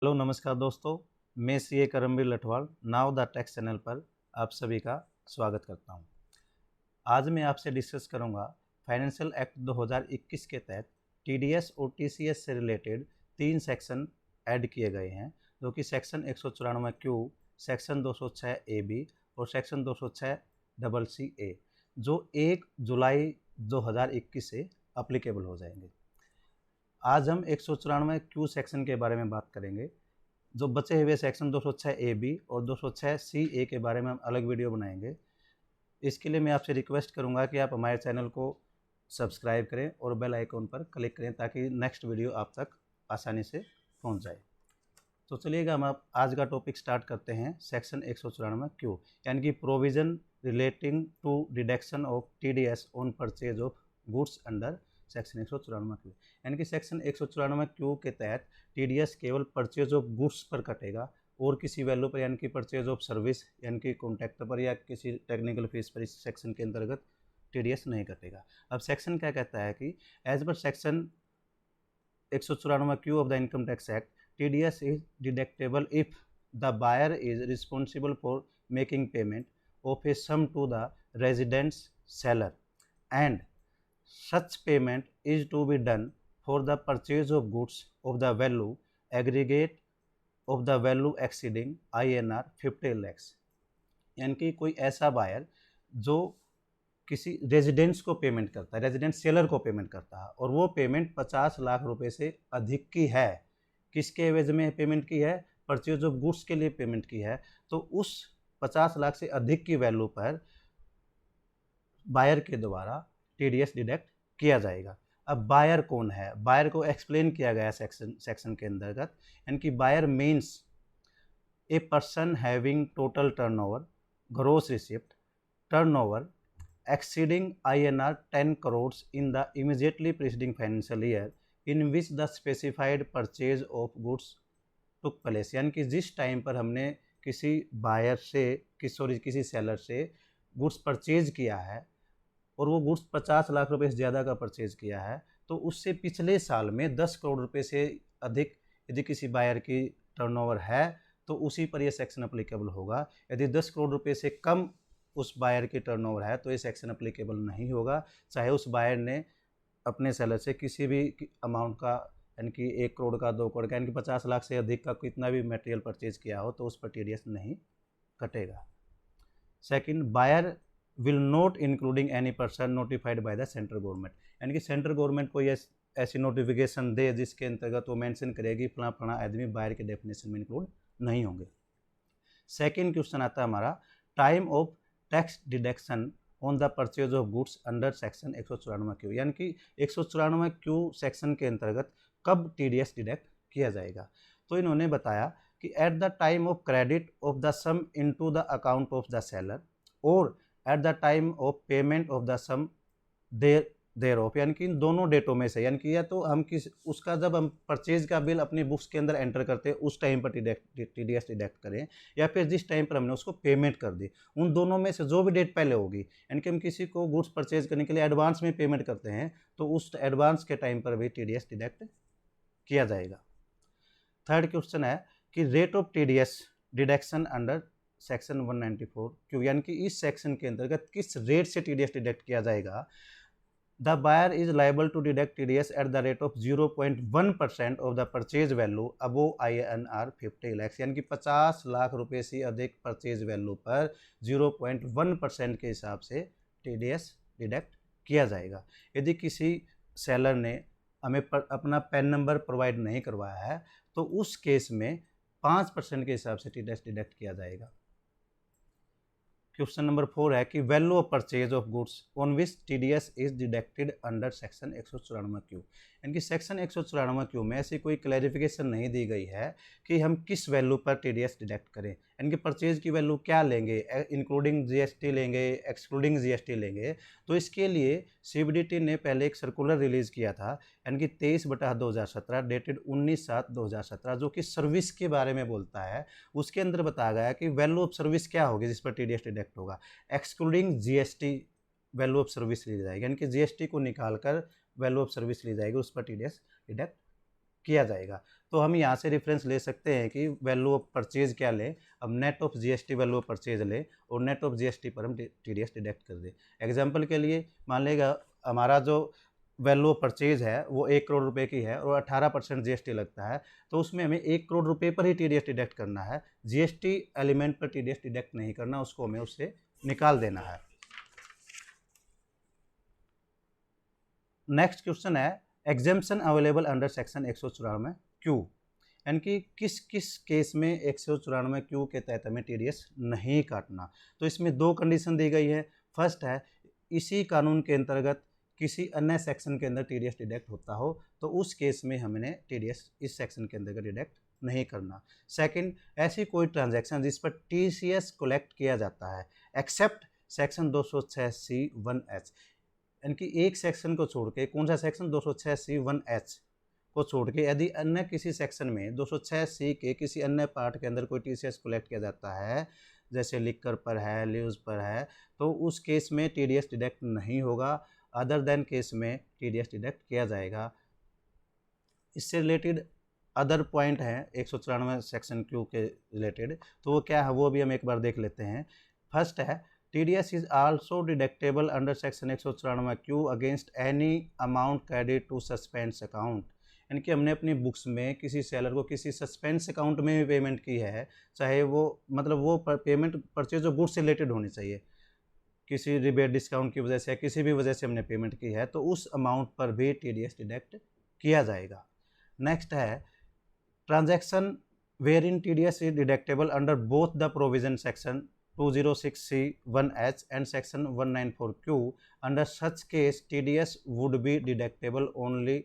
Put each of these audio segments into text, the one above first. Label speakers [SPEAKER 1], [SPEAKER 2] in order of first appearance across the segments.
[SPEAKER 1] Hello नमस्कार दोस्तों, मैं CA Karambir Lathwal now the tax channel पर आप सभी का स्वागत करता हूं। आज मैं आपसे डिस्कस करूंगा फाइनेंशियल एक्ट 2021 के तहत टीडीएस और टीसीएस से रिलेटेड 3 सेक्शन ऐड किए गए हैं, जो कि section 194 Q, section 206 A B और सेक्शन 206 डबल सी ए, जो 1 जुलाई 2021 से अप्लीकेबल हो जाएंगे। आज हम 194 क्यू सेक्शन के बारे में बात करेंगे। जो बचे हुए सेक्शन 206 ए बी और 206 सी ए के बारे में हम अलग वीडियो बनाएंगे। इसके लिए मैं आपसे रिक्वेस्ट करूंगा कि आप हमारे चैनल को सब्सक्राइब करें और बेल आइकॉन पर क्लिक करें ताकि नेक्स्ट वीडियो आप तक आसानी से पहुंच जाए। तो चलिएगा हम आप आज का टॉपिक स्टार्ट करते हैं। सेक्शन 194 क्यू यानी कि provision relating to deduction of TDS on purchase of goods under section 194 Q, यानी कि सेक्शन 194 क्यू के तहत टीडीएस केवल परचेज ऑफ गुड्स पर कटेगा और किसी वैल्यू पर यानी कि परचेज ऑफ सर्विस यानी कि कॉन्ट्रैक्ट पर या किसी टेक्निकल फीस पर इस सेक्शन के अंतर्गत टीडीएस नहीं कटेगा। अब सेक्शन क्या कहता है कि एज पर section 194 Q of the income tax act, TDS is deductible if the buyer is responsible for making payment of a sum to the resident's seller and such payment is to be done for the purchase of goods of the value aggregate of the value exceeding INR 50 lakhs। यानी कि कोई ऐसा buyer जो किसी residence को payment करता है, resident seller को पेमेंट करता है और वो पेमेंट 50 लाख रुपए से अधिक की है, किसके एवज में पेमेंट की है? परचेज ऑफ गुड्स के लिए पेमेंट की है। तो उस 50 लाख से अधिक की वैल्यू पर बायर के द्वारा टीडीएस डिडक्ट किया जाएगा। अब बायर कौन है? बायर को एक्सप्लेन किया गया सेक्शन के अंतर्गत, यानी कि buyer means a person having total turnover, gross receipt, turnover exceeding INR 10 crores in the immediately preceding financial year in which the specified purchase of goods took place। यानी कि जिस टाइम पर हमने किसी बायर से किसी सेलर से goods purchase किया है और वो गुड्स 50 लाख रुपए से ज़्यादा का परचेज किया है, तो उससे पिछले साल में 10 करोड़ रुपए से अधिक यदि किसी बायर की टर्नओवर है तो उसी पर यह सेक्शन अप्लीकेबल होगा। यदि 10 करोड़ रुपए से कम उस बायर की टर्नओवर है तो ये सेक्शन अप्लीकेबल नहीं होगा, चाहे उस बायर ने अपने सेलर से किसी भी अमाउंट का यानी कि 1 करोड़ का, 2 करोड़ का, यानी कि 50 लाख से अधिक का कितना भी मटेरियल परचेज किया हो तो उस पर टीडीएस नहीं कटेगा। Second, buyer will not including any person notified by the central government, यानी कि सेंट्रल गवर्नमेंट को ऐसी नोटिफिकेशन दे जिसके अंतर्गत वो मेंशन करेगी फला फला आदमी बायर के डेफिनेशन में इंक्लूड नहीं होंगे। सेकंड क्वेश्चन आता है हमारा, time of tax deduction on the purchase of goods under section 194 Q, यानी कि 194 क्यू सेक्शन के अंतर्गत कब टीडीएस डिडक्ट किया जाएगा। तो इन्होंने बताया कि at the time of credit of the sum into the account of the seller और at the time of payment of the sum thereof, यानी कि इन दोनों डेटों में से, यानी कि या तो हम उसका जब हम परचेज का बिल अपनी बुक्स के अंदर एंटर करते हैं उस टाइम पर टीडीएस डिडक्ट करें, या फिर जिस टाइम पर हमने उसको पेमेंट कर दी, उन दोनों में से जो भी डेट पहले होगी, यानी कि हम किसी को गुड्स परचेज करने के लिए एडवांस में पेमेंट करते हैं तो उस एडवांस के टाइम पर भी टीडीएस डिडक्ट किया जाएगा। थर्ड क्वेश्चन है कि rate of TDS deduction under section 194 क्यों, यानी कि इस सेक्शन के अंतर्गत किस रेट से टीडीएस डिडक्ट किया जाएगा। The buyer is liable to deduct TDS at the rate of 0.1% of the purchase value above INR 50 lakhs, यानी कि 50 लाख रुपए से अधिक परचेज वैल्यू पर 0.1% के हिसाब से TDS डिडक्ट किया जाएगा। यदि किसी सेलर ने हमें अपना पैन नंबर प्रोवाइड नहीं करवाया है तो उस केस में 5% के हिसाब से TDS डिडक्ट किया जाएगा। क्वेश्चन नंबर 4 है कि value of purchase of goods on which TDS is deducted under section 194 Q, यानी कि सेक्शन 194 क्यू में ऐसी कोई क्लैरिफिकेशन नहीं दी गई है कि हम किस वैल्यू पर टीडीएस डिडक्ट करें, यानी कि परचेज की वैल्यू क्या लेंगे, इंक्लूडिंग जीएसटी लेंगे, एक्सक्लूडिंग जीएसटी लेंगे। तो इसके लिए सीबीडीटी ने पहले एक सर्कुलर रिलीज़ किया था, यानी कि 23/2017 डेटेड 19/7/2017, जो कि सर्विस के बारे में बोलता है। उसके अंदर बताया गया कि वैल्यू ऑफ सर्विस क्या होगी जिस पर टीडीएस डिडक्ट होगा, excluding GST value of service ली जाएगी, यानी कि जीएसटी को निकालकर वैल्यू ऑफ सर्विस ली जाएगी, उस पर टीडीएस डिडक्ट किया जाएगा। तो हम यहाँ से रेफरेंस ले सकते हैं कि वैल्यू ऑफ परचेज क्या लें। अब net of GST value of purchase ले और नेट ऑफ जीएसटी पर हम टीडीएस डिडक्ट कर दें। एग्जांपल के लिए मान लेगा हमारा जो वैल्यू ऑफ परचेज है वो 1 करोड़ रुपए की है और 18% जीएसटी लगता है, तो उसमें हमें 1 करोड़ रुपए पर ही टीडीएस डिडक्ट करना है। जीएसटी एलिमेंट पर टीडीएस डिडक्ट नहीं करना, उसको हमें उससे निकाल देना है। नेक्स्ट क्वेश्चन है exemption available under section 194 Q, यानी कि किस किस केस में 194 क्यू के तहत हमें टीडीएस नहीं काटना। तो इसमें दो कंडीशन दी गई है। फर्स्ट है इसी कानून के अंतर्गत किसी अन्य सेक्शन के अंदर टीडीएस डिडक्ट होता हो तो उस केस में हमने टीडीएस इस सेक्शन के अंदर डिडक्ट नहीं करना। सेकंड, ऐसी कोई ट्रांजैक्शन जिस पर टीसीएस कलेक्ट किया जाता है एक्सेप्ट सेक्शन 206C1H, यानी कि एक सेक्शन को छोड़ के, कौन सा सेक्शन 206C1H को छोड़ के यदि अन्य किसी सेक्शन में 206C के किसी अन्य पार्ट के अंदर कोई टीसीएस कलेक्ट किया जाता है, जैसे लिकर पर है, लीव्स पर है, तो उस केस में टीडीएस डिडक्ट नहीं होगा। अदर देन केस में टीडीएस डिडक्ट किया जाएगा। इससे रिलेटेड अदर पॉइंट हैं 194 सेक्शन क्यू के रिलेटेड, तो वो क्या है वो भी हम एक बार देख लेते हैं। फर्स्ट है TDS is also deductible under section 194 Q against any amount credit to suspense account, यानी कि हमने अपनी बुक्स में किसी सेलर को किसी सस्पेंस अकाउंट में भी पेमेंट की है, चाहे वो मतलब वो पेमेंट परचेज ऑफ गुड्स से रिलेटेड होनी चाहिए, किसी रिबेट डिस्काउंट की वजह से किसी भी वजह से हमने पेमेंट की है, तो उस अमाउंट पर भी टीडीएस डिडक्ट किया जाएगा। नेक्स्ट है transaction where in TDS is deductible under both the provision section 206C1H and section 194Q, under such case TDS would be deductible only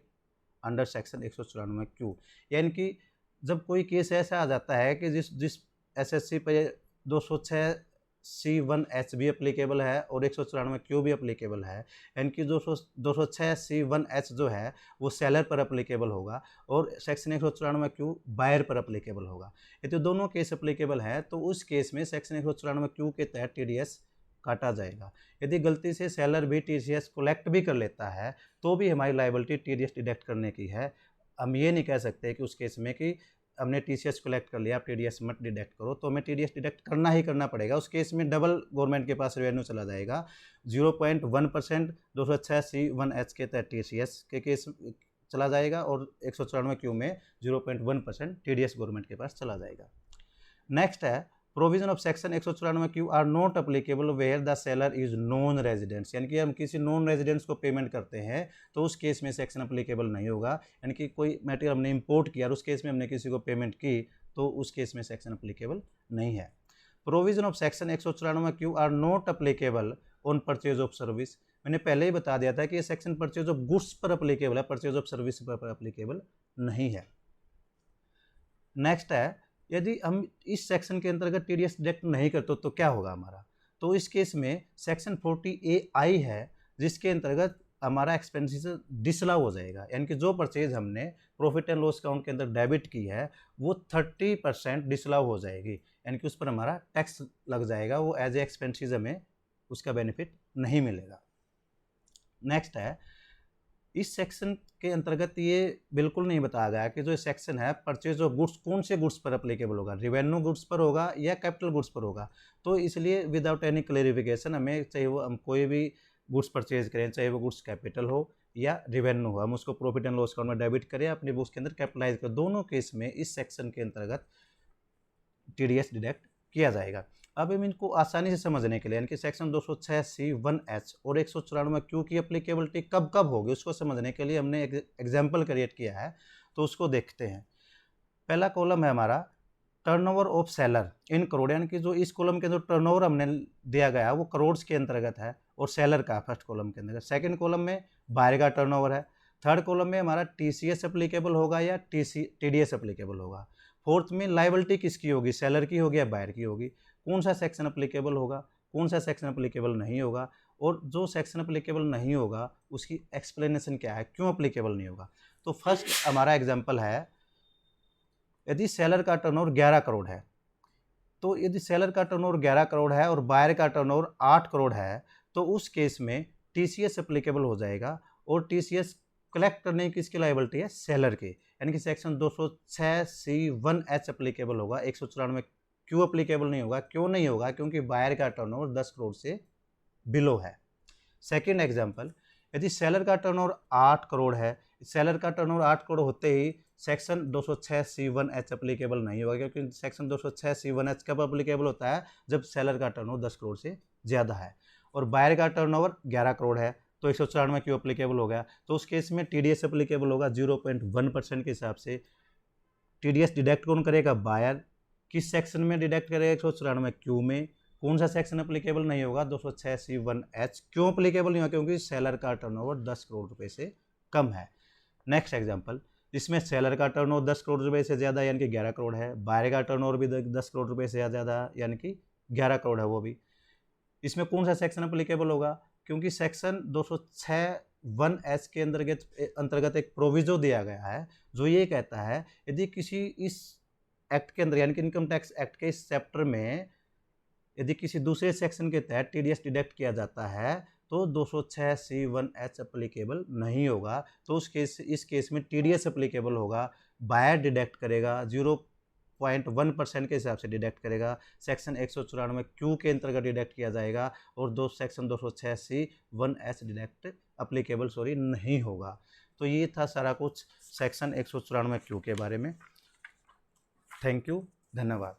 [SPEAKER 1] under section 194Q, यानी कि जब कोई केस ऐसा आ जाता है कि जिस एसएससी पे 206C1H भी अप्लीकेबल है और 194Q भी अप्लीकेबल है, यानी कि 206C1H जो है वो सेलर पर अप्लीकेबल होगा और सेक्शन 194Q बायर पर अप्लीकेबल होगा। यदि दोनों केस अप्लीकेबल है तो उस केस में सेक्शन 194Q के तहत टीडीएस काटा जाएगा। यदि गलती से सेलर भी टीसीएस कलेक्ट भी कर लेता है तो भी हमारी लायबिलिटी टीडीएस डिडक्ट करने की है। हम ये नहीं कह सकते कि उस केस में कि हमने टीसीएस कलेक्ट कर लिया, आप टीडीएस मत डिडक्ट करो, तो हमें टीडीएस डिडक्ट करना ही करना पड़ेगा। उस केस में डबल गवर्नमेंट के पास रेवेन्यू चला जाएगा। 0.1% 206C1H के तहत टीसीएस के केस चला जाएगा और 194Q में 0.1% टीडीएस गवर्नमेंट के पास चला जाएगा। नेक्स्ट है provision of section 194Q are not applicable where the seller is non residents, यानी कि हम किसी नॉन रेजिडेंट्स को पेमेंट करते हैं तो उस केस में सेक्शन अप्लीकेबल नहीं होगा। यानी कि कोई मटेरियल हमने इंपोर्ट किया और उस केस में हमने किसी को पेमेंट की तो उस केस में सेक्शन अप्लीकेबल नहीं है। Provision of section 194Q are not applicable on purchase of service, मैंने पहले ही बता दिया था कि ये सेक्शन परचेज ऑफ गुड्स पर अप्लीकेबल है, परचेज ऑफ सर्विस पर अप्लीकेबल नहीं है। नेक्स्ट है यदि हम इस सेक्शन के अंतर्गत टीडीएस डिडक्ट नहीं करते तो क्या होगा हमारा, तो इस केस में सेक्शन 40AI है जिसके अंतर्गत हमारा एक्सपेंडिचर डिसअलाउ हो जाएगा, यानी कि जो परचेज हमने प्रॉफिट एंड लॉस अकाउंट के अंदर डेबिट की है वो 30% डिसअलाउ हो जाएगी, यानी कि उस पर हमारा टैक्स लग जाएगा, वो एज ए एक्सपेंसिस हमें उसका बेनिफिट नहीं मिलेगा। नेक्स्ट है इस सेक्शन के अंतर्गत ये बिल्कुल नहीं बताया गया कि जो सेक्शन है परचेज ऑफ गुड्स कौन से गुड्स पर अप्लीकेबल होगा, रिवेन्यू गुड्स पर होगा या कैपिटल गुड्स पर होगा। तो इसलिए विदाउट एनी क्लेरिफिकेशन हमें चाहे वो हम कोई भी गुड्स परचेज करें, चाहे वो गुड्स कैपिटल हो या रिवेन्यू हो, हम उसको प्रॉफिट एंड लॉस अकाउंट में डेबिट करें, अपनी बुक्स के अंदर कैपिटलाइज करें, दोनों केस में इस सेक्शन के अंतर्गत टीडीएस डिडक्ट किया जाएगा। अब हम इनको आसानी से समझने के लिए यानी कि सेक्शन 206C1H और 194Q की अप्लीकेबिलिटी कब कब होगी उसको समझने के लिए हमने एक एग्जाम्पल क्रिएट किया है, तो उसको देखते हैं। पहला कॉलम है हमारा टर्नओवर ऑफ सेलर इन करोड़, यानी कि जो इस कॉलम के अंदर टर्नओवर हमने दिया गया वो करोड़ के अंतर्गत है और सेलर का फर्स्ट कॉलम के अंदर। सेकंड कॉलम में बायर का टर्नओवर है। थर्ड कॉलम में हमारा टीसीएस अप्लीकेबल होगा या टीडीएस अप्लीकेबल होगा। फोर्थ में लायबिलिटी किसकी होगी, सेलर की होगी या बायर की होगी, कौन सा सेक्शन अप्लीकेबल होगा, कौन सा सेक्शन अप्लीकेबल नहीं होगा, और जो सेक्शन अप्लीकेबल नहीं होगा उसकी एक्सप्लेनेशन क्या है, क्यों अप्लीकेबल नहीं होगा। तो फर्स्ट हमारा एग्जांपल है यदि सेलर का टर्नओवर 11 करोड़ है, तो यदि सेलर का टर्नओवर 11 करोड़ है और बायर का टर्नओवर 8 करोड़ है तो उस केस में टीसीएस अप्लीकेबल हो जाएगा और टीसीएस कलेक्ट करने की किसकी लाइबिलिटी है, सेलर की, यानी कि सेक्शन 206C1H अप्लीकेबल होगा, 194 क्यों अप्लीकेबल नहीं होगा, क्यों नहीं होगा, क्योंकि बायर का टर्नओवर 10 करोड़ से बिलो है। सेकेंड एग्जाम्पल, यदि सेलर का टर्नओवर 8 करोड़ है, सेलर का टर्नओवर 8 करोड़ होते ही सेक्शन 206C1H अप्लीकेबल नहीं होगा, क्योंकि सेक्शन 206C1H कब अप्लीकेबल होता है, जब सेलर का टर्नओवर 10 करोड़ से ज़्यादा है। और बायर का टर्नओवर 11 करोड़ है, तो 194 क्यों अप्लीकेबल हो गया, तो उस केस में TDS अप्लीकेबल होगा 0.1% के हिसाब से। TDS डिडक्ट कौन करेगा, बायर। किस सेक्शन में डिडक्ट करेगा, 194 क्यू में। कौन सा सेक्शन अप्लीकेबल नहीं होगा, 206C1H। क्यों अप्लीकेबल नहीं होगा, क्योंकि सेलर का टर्नओवर 10 करोड़ रुपए से कम है। नेक्स्ट एग्जांपल, जिसमें सेलर का टर्नओवर 10 करोड़ रुपए से ज़्यादा यानी कि 11 करोड़ है, बायर का टर्नओवर भी 10 करोड़ रुपए से ज़्यादा यानी कि 11 करोड़ है वो भी। इसमें कौन सा सेक्शन अप्लीकेबल होगा, क्योंकि सेक्शन 206(1)H के अंतर्गत एक प्रोविजो दिया गया है जो ये कहता है, यदि किसी इस एक्ट के अंदर यानी कि इनकम टैक्स एक्ट के इस चैप्टर में यदि किसी दूसरे सेक्शन के तहत TDS डिडक्ट किया जाता है तो 206C1H अप्लीकेबल नहीं होगा। तो इस केस में TDS अप्लीकेबल होगा, बायर डिडक्ट करेगा 0.1% के हिसाब से डिडक्ट करेगा, सेक्शन 194 क्यू के अंतर्गत डिडक्ट किया जाएगा, और सेक्शन 206C1H डिडक्ट अप्लीकेबल नहीं होगा। तो ये था सारा कुछ सेक्शन 194 क्यू के बारे में। थैंक यू, धन्यवाद।